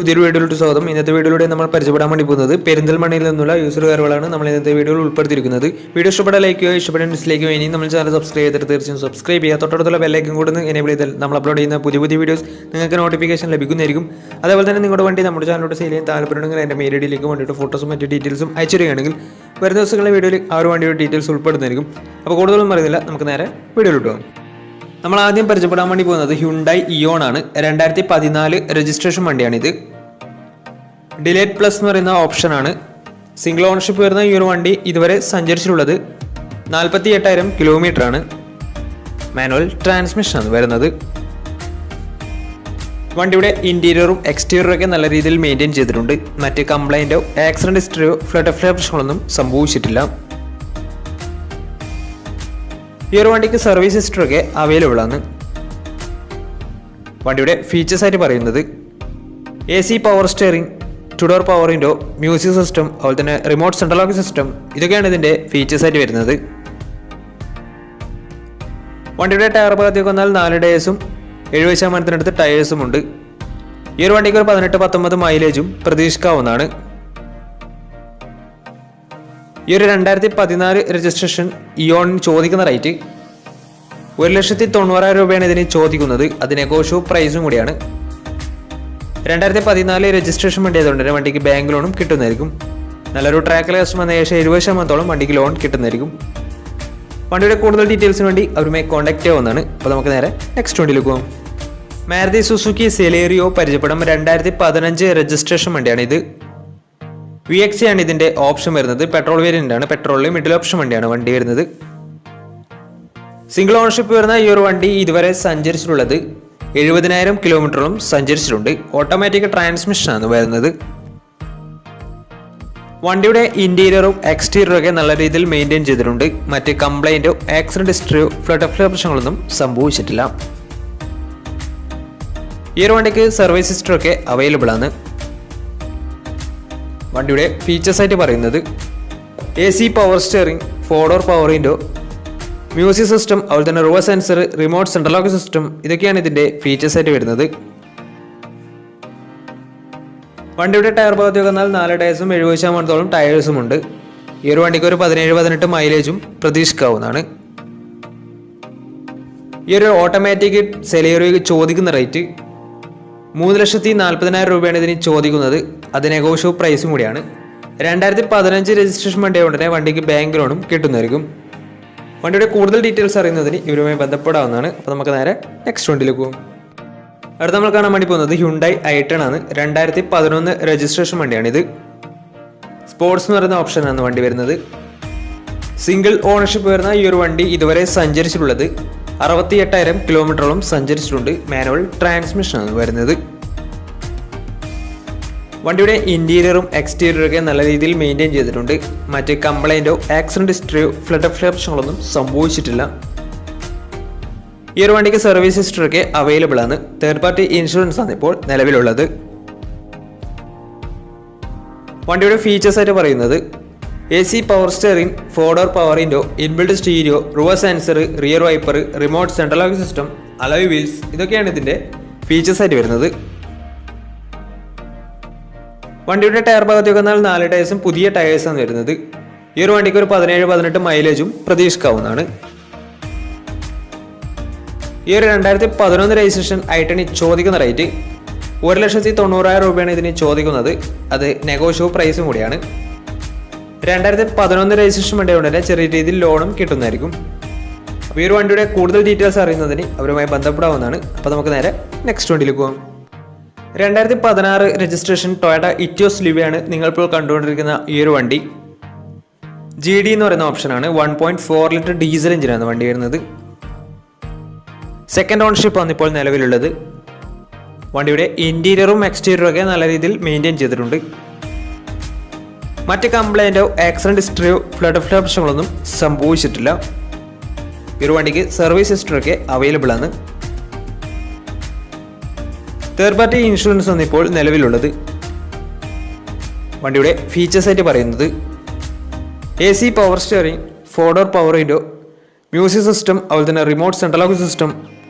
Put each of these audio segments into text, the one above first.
പുതിയൊരു വീഡിയോയിലോട്ട് സ്വാഗതം. ഇന്നത്തെ വീഡിയോയിലൂടെ നമ്മൾ പരിചയപ്പെടാൻ വേണ്ടി പോകുന്നത് പെരിന്തൽമണ്ണയിൽ നിന്നുള്ള യൂസർ കാറുകളാണ് നമ്മൾ ഇന്നത്തെ വീഡിയോയിൽ ഉൾപ്പെടുത്തിയിരിക്കുന്നത്. വീഡിയോ ഇഷ്ടപ്പെട്ട ലൈക്ക് ചെയ്യുക, ഇഷ്ടപ്പെട്ട ഡിസ്ലൈക്ക് ചെയ്യുക. ഇനി നമ്മൾ ചാനൽ സബ്സ്ക്രൈബ് ചെയ്തിട്ട് തീർച്ചയായും സബ്സ്ക്രൈബ് ചെയ്യുക. തൊട്ടടുത്തുള്ള ബെല്ലൈക്കൻ കൂടെ എനേബിൾ ചെയ്താൽ നമ്മൾ അപ്ലോഡ് ചെയ്യുന്ന പുതിയ വീഡിയോസ് നിങ്ങൾക്ക് നോട്ടിഫിക്കേഷൻ ലഭിക്കുന്നതായിരിക്കും. അതേപോലെ തന്നെ നിങ്ങളുടെ വണ്ടി നമ്മുടെ ചാനലോട് സെയിൽ ചെയ്യാൻ താല്പര്യമുണ്ടെങ്കിൽ എൻ്റെ മെയിൽ ഐഡിയിലേക്ക് വേണ്ടിയിട്ട് ഫോട്ടോസും മറ്റു ഡീറ്റെയിൽസും അയച്ചു തരികയാണെങ്കിൽ വരുന്ന ദിവസങ്ങളിലെ വീഡിയോയിൽ ആ ഒരു വണ്ടിയുടെ ഡീറ്റെയിൽസ് ഉൾപ്പെടുന്നതായിരിക്കും. അപ്പോൾ കൂടുതലൊന്നും പറയുന്നില്ല, നമുക്ക് നേരെ വീഡിയോയിലോട്ട് പോകാം. നമ്മൾ ആദ്യം പരിചയപ്പെടാൻ വേണ്ടി പോകുന്നത് ഹ്യുണ്ടായി ഇയോൺ ആണ്. 2014 രജിസ്ട്രേഷൻ വണ്ടിയാണിത്. ഡിലേറ്റ് പ്ലസ് എന്ന് പറയുന്ന ഓപ്ഷനാണ്. സിംഗിൾ ഓണർഷിപ്പ് വരുന്ന ഈ ഒരു വണ്ടി ഇതുവരെ സഞ്ചരിച്ചിട്ടുള്ളത് 48,000 കിലോമീറ്റർ ആണ്. മാനുവൽ ട്രാൻസ്മിഷനാണ് വരുന്നത്. വണ്ടിയുടെ ഇന്റീരിയറും എക്സ്റ്റീരിയറും ഒക്കെ നല്ല രീതിയിൽ മെയിൻറ്റെയിൻ ചെയ്തിട്ടുണ്ട്. മറ്റ് കംപ്ലൈൻറ്റോ ആക്സിഡന്റ് ഹിസ്റ്ററിയോ ഫ്ലഡ് പ്രശ്നങ്ങളൊന്നും സംഭവിച്ചിട്ടില്ല. ഈ ഒരു വണ്ടിക്ക് സർവീസ് ഹിസ്റ്ററൊക്കെ അവൈലബിൾ ആണ്. വണ്ടിയുടെ ഫീച്ചേഴ്സ് ആയിട്ട് പറയുന്നത് AC power steering, 2 door power window, music system, അതുപോലെ തന്നെ റിമോട്ട് സെൻട്രൽ ലോക്ക് സിസ്റ്റം, ഇതൊക്കെയാണ് ഇതിൻ്റെ ഫീച്ചേഴ്സ് ആയിട്ട് വരുന്നത്. വണ്ടിയുടെ ടയർ ഭാഗത്തേക്ക് വന്നാൽ 4 ടയേഴ്സും 70% ടയേഴ്സും ഉണ്ട്. ഈ ഒരു വണ്ടിക്ക് ഒരു 18-19 മൈലേജും പ്രതീക്ഷിക്കാവുന്നതാണ്. ഈ ഒരു 2014 രജിസ്ട്രേഷൻ ഇയോണിന് ചോദിക്കുന്ന റേറ്റ് 1,90,000 രൂപയാണ് ഇതിന് ചോദിക്കുന്നത്. അത് നെഗോഷ്യോ പ്രൈസും കൂടിയാണ്. 2014 രജിസ്ട്രേഷൻ വണ്ടി ആയതുകൊണ്ട് തന്നെ വണ്ടിക്ക് ബാങ്ക് ലോണും കിട്ടുന്നതായിരിക്കും. നല്ലൊരു ട്രാക്കിലെ കസ്റ്റമർ വന്ന ഏകദേശം 70% വണ്ടിക്ക് ലോൺ കിട്ടുന്നതായിരിക്കും. വണ്ടിയുടെ കൂടുതൽ ഡീറ്റെയിൽസിന് വേണ്ടി അവരുമായി കോൺടാക്ട് ചെയ്യാവുന്നതാണ്. അപ്പോൾ നമുക്ക് നേരെ നെക്സ്റ്റ് വണ്ടിയിലേക്ക് പോകാം. മാരുതി സുസുക്കി സെലേറിയോ പരിചയപ്പെടാം. 2015 രജിസ്ട്രേഷൻ വണ്ടിയാണ് ഇത്. VXC ആണ് ഇതിന്റെ ഓപ്ഷൻ വരുന്നത്. പെട്രോൾ വേരിയന്റ് ആണ്. പെട്രോളിൽ മിഡിൽ ഓപ്ഷൻ വണ്ടിയാണ് വണ്ടി വരുന്നത്. സിംഗിൾ ഓണർഷിപ്പ് വരുന്ന ഈ ഒരു വണ്ടി ഇതുവരെ സഞ്ചരിച്ചിട്ടുള്ളത് 70,000 കിലോമീറ്ററും സഞ്ചരിച്ചിട്ടുണ്ട്. ഓട്ടോമാറ്റിക് ട്രാൻസ്മിഷനാണ് വരുന്നത്. വണ്ടിയുടെ ഇന്റീരിയറും എക്സ്റ്റീരിയറും ഒക്കെ നല്ല രീതിയിൽ മെയിൻറ്റെയിൻ ചെയ്തിട്ടുണ്ട്. മറ്റ് കംപ്ലൈൻറ്റോ ആക്സിഡന്റ് ഹിസ്റ്ററിയോ ഫ്ലഡ് പ്രശ്നങ്ങളൊന്നും സംഭവിച്ചിട്ടില്ല. ഈ ഒരു വണ്ടിക്ക് സർവീസ് ഹിസ്റ്ററൊക്കെ അവൈലബിൾ ആണ്. വണ്ടിയുടെ ഫീച്ചേഴ്സ് ആയിട്ട് പറയുന്നത് AC power steering, 4 door power window, music system, അതുപോലെ തന്നെ reverse sensor, remote central lock system, ഇതൊക്കെയാണ് ഇതിന്റെ ഫീച്ചേഴ്സ് ആയിട്ട് വരുന്നത്. വണ്ടിയുടെ ടയർ ഭാഗത്തേക്ക് വന്നാൽ 4 ടയേഴ്സും 70% ടയേഴ്സും ഉണ്ട്. ഈ ഒരു വണ്ടിക്ക് ഒരു 17-18 മൈലേജും പ്രതീക്ഷിക്കാവുന്നതാണ്. ഈ ഒരു ഓട്ടോമാറ്റിക് സെലേറിയോയ്ക്ക് ചോദിക്കുന്ന റേറ്റ് 3,40,000 രൂപയാണ് ഇതിന് ചോദിക്കുന്നത്. അത് നെഗോഷ്യോ പ്രൈസും കൂടിയാണ്. 2015 രജിസ്ട്രേഷൻ വണ്ടി ആയതുകൊണ്ട് തന്നെ വണ്ടിക്ക് ബാങ്ക് ലോണും കിട്ടുന്നതായിരിക്കും. വണ്ടിയുടെ കൂടുതൽ ഡീറ്റെയിൽസ് അറിയുന്നതിന് ഇവരുമായി ബന്ധപ്പെടാവുന്നതാണ്. അപ്പോൾ നമുക്ക് നേരെ നെക്സ്റ്റ് വണ്ടിയിലേക്ക് പോകും. അടുത്ത നമ്മൾ കാണാൻ വേണ്ടി പോകുന്നത് ഹ്യുണ്ടായി i10 ആണ്. 2011 രജിസ്ട്രേഷൻ വണ്ടിയാണിത്. സ്പോർട്സ് എന്ന് പറയുന്ന ഓപ്ഷനാണ് വണ്ടി വരുന്നത്. സിംഗിൾ ഓണർഷിപ്പ് വരുന്ന ഈ ഒരു വണ്ടി ഇതുവരെ സഞ്ചരിച്ചിട്ടുള്ളത് 68,000 കിലോമീറ്ററോളം സഞ്ചരിച്ചിട്ടുണ്ട്. മാനുവൽ ട്രാൻസ്മിഷനാണ് വരുന്നത്. വണ്ടിയുടെ ഇന്റീരിയറും എക്സ്റ്റീരിയറും ഒക്കെ നല്ല രീതിയിൽ മെയിൻറ്റെയിൻ ചെയ്തിട്ടുണ്ട്. മറ്റ് കംപ്ലൈൻറ്റോ ആക്സിഡന്റ് ഹിസ്റ്ററിയോ ഫ്ലഡ് പ്രശ്നങ്ങളൊന്നും സംഭവിച്ചിട്ടില്ല. ഈ ഒരു വണ്ടിക്ക് സർവീസ് ഹിസ്റ്ററൊക്കെ അവൈലബിൾ ആണ്. തേർഡ് പാർട്ടി ഇൻഷുറൻസ് ആണ് ഇപ്പോൾ നിലവിലുള്ളത്. വണ്ടിയുടെ ഫീച്ചേഴ്സ് ആയിട്ട് പറയുന്നത് AC power steering, 4 door power window, inbuilt stereo, reverse sensor, rear wiper, remote central lock system, alloy wheels, ഇതൊക്കെയാണ് ഇതിന്റെ ഫീച്ചേഴ്സ് ആയിട്ട് വരുന്നത്. വണ്ടിയുടെ ടയർ ഭാഗത്തേക്ക് വന്നാൽ 4 ടയേഴ്സും പുതിയ ടയേഴ്സാണ് വരുന്നത്. ഈ ഒരു വണ്ടിക്ക് ഒരു 17-18 മൈലേജും പ്രതീക്ഷിക്കാവുന്നതാണ്. ഈ ഒരു 2011 രജിസ്ട്രേഷൻ i10 ചോദിക്കുന്ന റേറ്റ് 1,90,000 രൂപയാണ് ഇതിന് ചോദിക്കുന്നത്. അത് നെഗോഷ്യോ പ്രൈസും കൂടിയാണ്. 2011 രജിസ്ട്രേഷൻ വണ്ടി കൊണ്ട് തന്നെ ചെറിയ രീതിയിൽ ലോണും കിട്ടുന്നതായിരിക്കും. അപ്പോൾ ഈ ഒരു വണ്ടിയുടെ കൂടുതൽ ഡീറ്റെയിൽസ് അറിയുന്നതിന് അവരുമായി ബന്ധപ്പെടാവുന്നതാണ്. അപ്പോൾ നമുക്ക് നേരെ നെക്സ്റ്റ് വണ്ടിയിലേക്ക് പോകാം. 2016 രജിസ്ട്രേഷൻ ടൊയോട്ട ഇറ്റിയോസ് ലിവയാണ് നിങ്ങളിപ്പോൾ കണ്ടുകൊണ്ടിരിക്കുന്ന ഈ ഒരു വണ്ടി. GD എന്ന് പറയുന്ന ഓപ്ഷനാണ്. 1.4 ലിറ്റർ ഡീസൽ എഞ്ചിനാണ് വണ്ടി വരുന്നത്. സെക്കൻഡ് ഓണർഷിപ്പ് ആണ് ഇപ്പോൾ നിലവിലുള്ളത്. വണ്ടിയുടെ ഇന്റീരിയറും എക്സ്റ്റീരിയറും ഒക്കെ നല്ല രീതിയിൽ മെയിൻറ്റെയിൻ ചെയ്തിട്ടുണ്ട്. മറ്റ് കംപ്ലൈൻറ്റോ ആക്സിഡന്റ് ഹിസ്റ്ററിയോ ഫ്ലഡ് പ്രശ്നങ്ങളൊന്നും സംഭവിച്ചിട്ടില്ല. ഈ ഒരു വണ്ടിക്ക് സർവീസ് ഹിസ്റ്ററൊക്കെ അവൈലബിൾ ആണ്. തേർഡ് പാർട്ടി ഇൻഷുറൻസ് ആണ് ഇപ്പോൾ നിലവിലുള്ളത്. വണ്ടിയുടെ ഫീച്ചേഴ്സ് ആയിട്ട് പറയുന്നത് AC power steering, 4 door power window, music system, അതുപോലെ തന്നെ remote central lock system,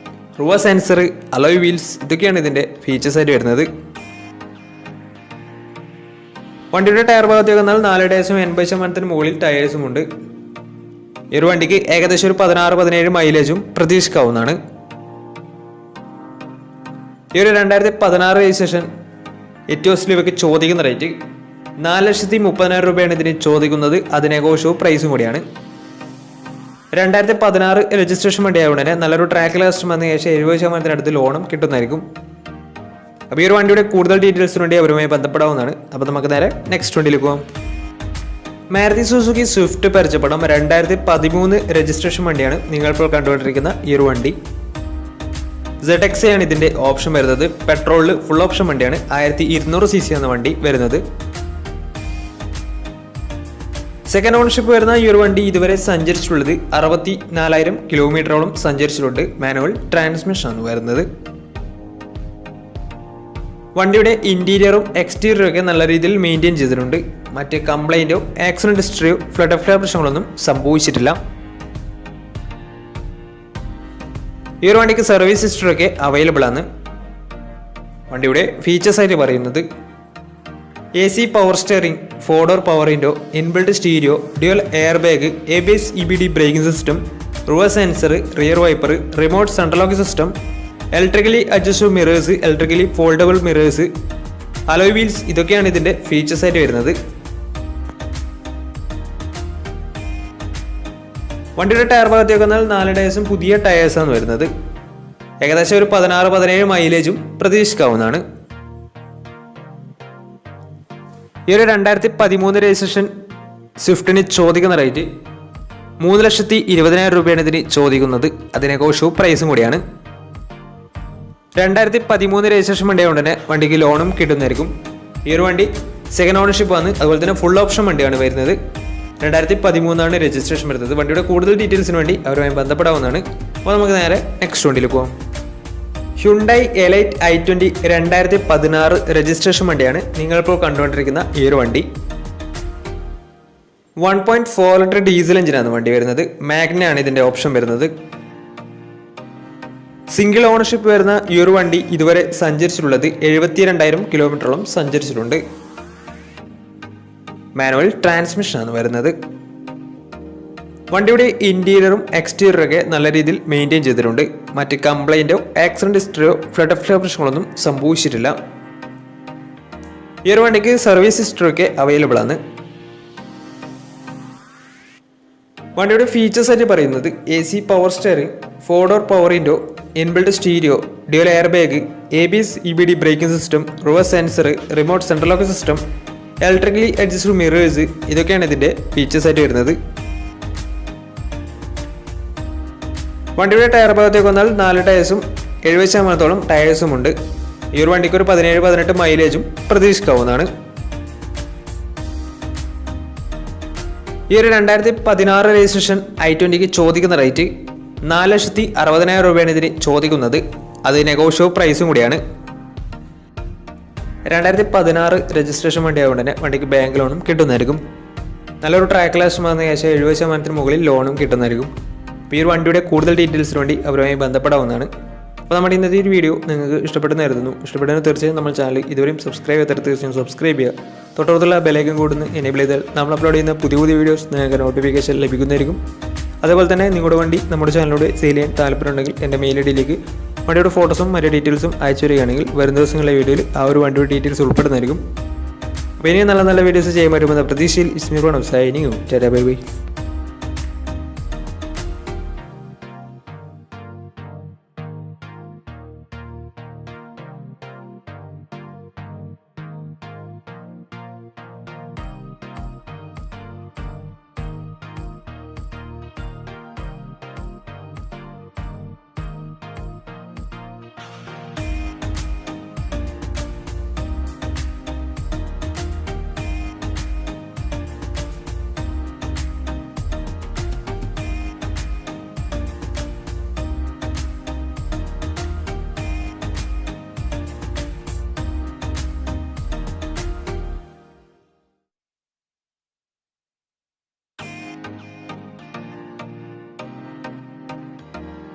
reverse sensor, alloy wheels, ഇതൊക്കെയാണ് ഇതിൻ്റെ ഫീച്ചേഴ്സ് ആയിട്ട് വരുന്നത്. വണ്ടിയുടെ ടയർ ഭാഗത്തേക്ക് വന്നാൽ 4.80% മുകളിൽ ടയേഴ്സും ഉണ്ട്. ഈ ഒരു വണ്ടിക്ക് ഏകദേശം ഒരു 16-17 മൈലേജും പ്രതീക്ഷിക്കാവുന്നതാണ്. ഈ ഒരു 2016 രജിസ്ട്രേഷൻ എറ്റിയോസിൽ ഇവയ്ക്ക് ചോദിക്കുന്ന റേറ്റ് 4,30,000 രൂപയാണ് ഇതിന് ചോദിക്കുന്നത്. അത് നെഗോഷ്യബിൾ പ്രൈസും കൂടിയാണ്. 2016 രജിസ്ട്രേഷൻ വണ്ടിയായതുകൊണ്ട് തന്നെ നല്ലൊരു ട്രാക്ക് ലാസ്റ്റ് വന്ന ശേഷം 70% അടുത്ത് ലോണും കിട്ടുന്നതായിരിക്കും. അപ്പോൾ ഈ ഒരു വണ്ടിയുടെ കൂടുതൽ ഡീറ്റെയിൽസിന് വേണ്ടി അവരുമായി ബന്ധപ്പെടാവുന്നതാണ്. അപ്പോൾ നമുക്ക് നേരെ നെക്സ്റ്റ് വണ്ടിയിലേക്ക് പോകാം. മാരുതി സുസുക്കി സ്വിഫ്റ്റ് പരിചയപ്പെടാം. 2013 രജിസ്ട്രേഷൻ വണ്ടിയാണ് നിങ്ങളിപ്പോൾ കണ്ടുകൊണ്ടിരിക്കുന്ന ഈ ഒരു വണ്ടി. ZX ആണ് ഇതിൻ്റെ ഓപ്ഷൻ വരുന്നത്. പെട്രോളിൽ ഫുൾ ഓപ്ഷൻ വണ്ടിയാണ്. 1200 cc എന്ന വണ്ടി വരുന്നത്. സെക്കൻഡ് ഓണർഷിപ്പ് വരുന്ന ഈ ഒരു വണ്ടി ഇതുവരെ സഞ്ചരിച്ചിട്ടുള്ളത് 64,000 കിലോമീറ്ററോളം സഞ്ചരിച്ചിട്ടുണ്ട്. മാനുവൽ ട്രാൻസ്മിഷൻ ആണ് വരുന്നത്. വണ്ടിയുടെ ഇന്റീരിയറും എക്സ്റ്റീരിയറും ഒക്കെ നല്ല രീതിയിൽ മെയിൻറ്റെയിൻ ചെയ്തിട്ടുണ്ട്. മറ്റ് കംപ്ലൈൻറ്റോ ആക്സിഡന്റ് ഹിസ്റ്ററിയോ ഫ്ലഡ് ഓഫ് പ്രശ്നങ്ങളൊന്നും സംഭവിച്ചിട്ടില്ല. ഈ ഒരു വണ്ടിക്ക് സർവീസ് ഹിസ്റ്ററി ഒക്കെ അവൈലബിൾ ആണ്. വണ്ടിയുടെ ഫീച്ചേഴ്സ് ആയിട്ട് പറയുന്നത് AC power steering, 4-door power window, inbuilt stereo, dual air bag, ABS EBD braking system, reverse sensor, rear wiper, remote central lock system, electrically adjustable mirrors, electrically foldable mirrors, alloy wheels, ഇതൊക്കെയാണ് ഇതിൻ്റെ features ആയിട്ട് വരുന്നത്. വണ്ടിയുടെ tyre ഭാഗത്തേക്ക് വന്നാൽ 4 ടയേഴ്സും പുതിയ ടയേഴ്സാണ് വരുന്നത്. ഏകദേശം ഒരു 16-17 മൈലേജും പ്രതീക്ഷിക്കാവുന്നതാണ്. ഈ ഒരു 2013 രജിസ്ട്രേഷൻ സ്വിഫ്റ്റിന് ചോദിക്കുന്ന റേറ്റ് 3,20,000 രൂപയാണ് ഇതിന് ചോദിക്കുന്നത്. അതിനെക്കുറിച്ച് പ്രൈസും കൂടിയാണ്. 2013 രജിസ്ട്രേഷൻ വണ്ടിയായതുകൊണ്ട് തന്നെ വണ്ടിക്ക് ലോണും കിട്ടുന്നതായിരിക്കും. ഈ ഒരു വണ്ടി സെക്കൻഡ് ഓണർഷിപ്പ് വന്ന് അതുപോലെ തന്നെ ഫുൾ ഓപ്ഷൻ വണ്ടിയാണ് വരുന്നത്. 2013 രജിസ്ട്രേഷൻ വരുന്നത്. വണ്ടിയുടെ കൂടുതൽ ഡീറ്റെയിൽസിന് വേണ്ടി അവരുമായി ബന്ധപ്പെടാവുന്നതാണ്. അപ്പോൾ നമുക്ക് നേരെ നെക്സ്റ്റ് വണ്ടിയിലേക്ക് പോകാം. ഹ്യുണ്ടായി എലൈറ്റ് i20 2016 രജിസ്ട്രേഷൻ വണ്ടിയാണ് നിങ്ങളിപ്പോൾ കണ്ടുകൊണ്ടിരിക്കുന്ന ഈ ഒരു വണ്ടി. 1.4 ലിറ്റർ ഡീസൽ എഞ്ചിനാണ് വണ്ടി വരുന്നത്. മാഗ്നയാണ് ഇതിൻ്റെ ഓപ്ഷൻ വരുന്നത്. സിംഗിൾ ഓണർഷിപ്പ് വരുന്ന ഈ ഒരു വണ്ടി ഇതുവരെ സഞ്ചരിച്ചിട്ടുള്ളത് 72,000 കിലോമീറ്ററോളം സഞ്ചരിച്ചിട്ടുണ്ട്. മാനുവൽ ട്രാൻസ്മിഷൻ ആണ് വരുന്നത്. വണ്ടിയുടെ ഇന്റീരിയറും എക്സ്റ്റീരിയറും ഒക്കെ നല്ല രീതിയിൽ മെയിൻറ്റെയിൻ ചെയ്തിട്ടുണ്ട്. മറ്റ് കംപ്ലൈൻറ്റോ ആക്സിഡന്റ് ഹിസ്റ്ററിയോ ഫ്ലഡ് ഓഫ് പ്രശ്നങ്ങളൊന്നും സംഭവിച്ചിട്ടില്ല. ഈ ഒരു വണ്ടിക്ക് സർവീസ് ഹിസ്റ്ററി ഒക്കെ അവൈലബിൾ ആണ്. വണ്ടിയുടെ ഫീച്ചേഴ്സ് ആയിട്ട് പറയുന്നത് AC power steering, 4-door power window, inbuilt stereo, dual air bag, ABS EBD braking system, reverse sensor, remote central lock system, electrically adjustable mirrors, ഇതൊക്കെയാണ് ഇതിൻ്റെ ഫീച്ചേഴ്സ് ആയിട്ട് വരുന്നത്. വണ്ടിയുടെ ടയർ ഭാഗത്തേക്ക് വന്നാൽ 4 ടയേഴ്സും 70% ടയേഴ്സും ഉണ്ട്. ഈ ഒരു വണ്ടിക്ക് ഒരു 17-18 മൈലേജും പ്രതീക്ഷിക്കാവുന്നതാണ്. ഈ ഒരു 2016 രജിസ്ട്രേഷൻ i20ക്ക് ചോദിക്കുന്ന റേറ്റ് 4,60,000 രൂപയാണ് ഇതിന് ചോദിക്കുന്നത്. അത് നെഗോഷ്യബിൾ പ്രൈസും കൂടിയാണ്. 2016 രജിസ്ട്രേഷൻ വണ്ടി ആയതുകൊണ്ട് തന്നെ വണ്ടിക്ക് ബാങ്ക് ലോണും കിട്ടുന്നതായിരിക്കും. നല്ലൊരു ട്രാക്ക് ലാസ്റ്റ് വന്ന ശേഷം 70% മുകളിൽ ലോണും കിട്ടുന്നതായിരിക്കും. അപ്പോൾ ഈ ഒരു വണ്ടിയുടെ കൂടുതൽ ഡീറ്റെയിൽസിന് വേണ്ടി അവരുമായി ബന്ധപ്പെടാവുന്നതാണ്. അപ്പോൾ നമ്മുടെ ഇന്നത്തെ ഒരു വീഡിയോ നിങ്ങൾക്ക് ഇഷ്ടപ്പെടുന്നതായിരുന്നു. ഇഷ്ടപ്പെടുന്ന തീർച്ചയായും നമ്മൾ ചാനൽ ഇതുവരെയും സബ്സ്ക്രൈബ് ചെയ്തിട്ട് തീർച്ചയായും സബ്സ്ക്രൈബ് ചെയ്യുക. തൊട്ടടുത്തുള്ള ബെലൈക്കൻ കൂടുന്ന എനേബിൾ ചെയ്താൽ നമ്മൾ അപ്ലോഡ് ചെയ്യുന്ന പുതിയ വീഡിയോസ് നിങ്ങൾക്ക് നോട്ടിഫിക്കേഷൻ ലഭിക്കുന്നതായിരിക്കും. അതുപോലെ തന്നെ നിങ്ങളുടെ വണ്ടി നമ്മുടെ ചാനലിലൂടെ സെയിൽ ചെയ്യാൻ താല്പര്യമുണ്ടെങ്കിൽ എൻ്റെ മെയിൽ ഐഡിയിലേക്ക് വണ്ടിയുടെ ഫോട്ടോസും മറ്റു ഡീറ്റെയിൽസും അയച്ചു വരികയാണെങ്കിൽ വരും ദിവസങ്ങളിലെ വീഡിയോയിൽ ആ ഒരു വണ്ടിയുടെ ഡീറ്റെയിൽസ് ഉൾപ്പെടുന്നതായിരിക്കും. അപ്പോൾ ഇനിയും നല്ല നല്ല വീഡിയോസ് ചെയ്യാൻ പറ്റുമെന്ന പ്രതീക്ഷയിൽ ഇസ്മീർ സൈനിങ്. Bye bye.